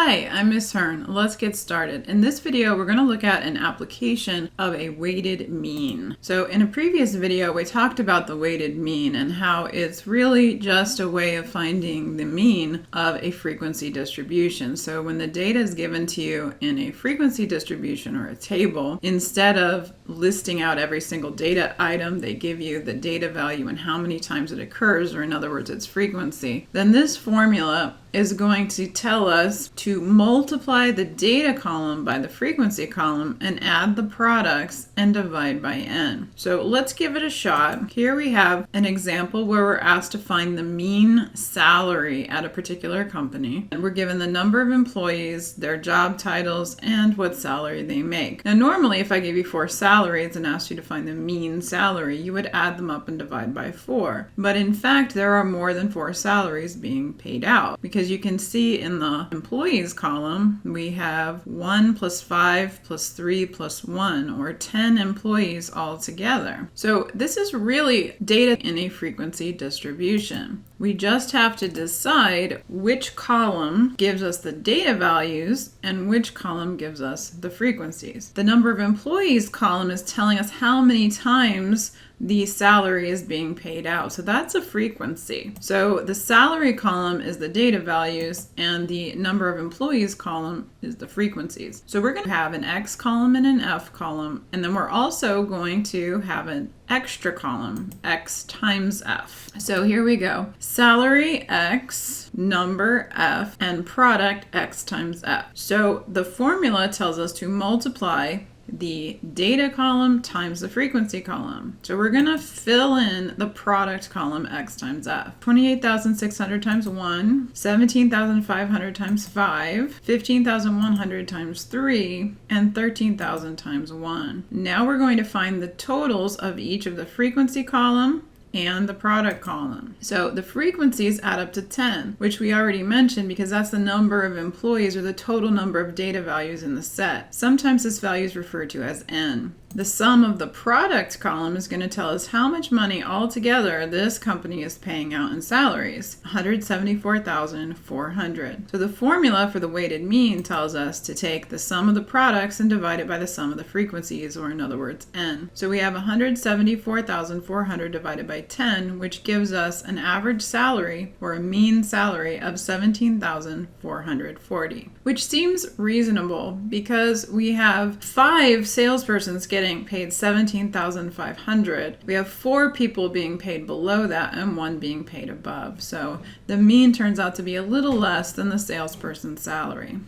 Hi, I'm Ms Hearn. Let's get started. In this video, we're going to look at an application of a weighted mean. So in a previous video, we talked about the weighted mean and how it's really just a way of finding the mean of a frequency distribution. So when the data is given to you in a frequency distribution or a table, instead of listing out every single data item, they give you the data value and how many times it occurs, or in other words, its frequency. Then this formula is going to tell us to multiply the data column by the frequency column and add the products and divide by n. So let's give it a shot. Here we have an example where we're asked to find the mean salary at a particular company. And we're given the number of employees, their job titles, and what salary they make. Now normally if I gave you 4 salaries and asked you to find the mean salary, you would add them up and divide by 4. But in fact, there are more than 4 salaries being paid out, because you can see in the employees column, we have 1 plus 5 plus 3 plus 1, or 10 employees altogether. So this is really data in a frequency distribution. We just have to decide which column gives us the data values and which column gives us the frequencies. The number of employees column is telling us how many times the salary is being paid out. So that's a frequency. So the salary column is the data values and the number of employees column is the frequencies. So we're going to have an X column and an F column, and then we're also going to have an extra column, X times F. So here we go. Salary X, number F, and product X times F. So the formula tells us to multiply the data column times the frequency column. So we're going to fill in the product column X times F. 28,600 times 1, 17,500 times 5, 15,100 times 3, and 13,000 times 1. Now we're going to find the totals of each of the frequency column and the product column. So the frequencies add up to 10, which we already mentioned because that's the number of employees or the total number of data values in the set. Sometimes this value is referred to as n. The sum of the product column is going to tell us how much money altogether this company is paying out in salaries, 174,400. So the formula for the weighted mean tells us to take the sum of the products and divide it by the sum of the frequencies, or in other words, n. So we have 174,400 divided by 10, which gives us an average salary, or a mean salary, of 17,440, which seems reasonable because we have 5 salespersons getting paid 17,500. We have 4 people being paid below that and 1 being paid above. So the mean turns out to be a little less than the salesperson's salary.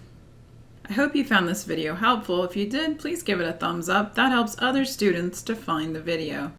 I hope you found this video helpful. If you did, please give it a thumbs up. That helps other students to find the video.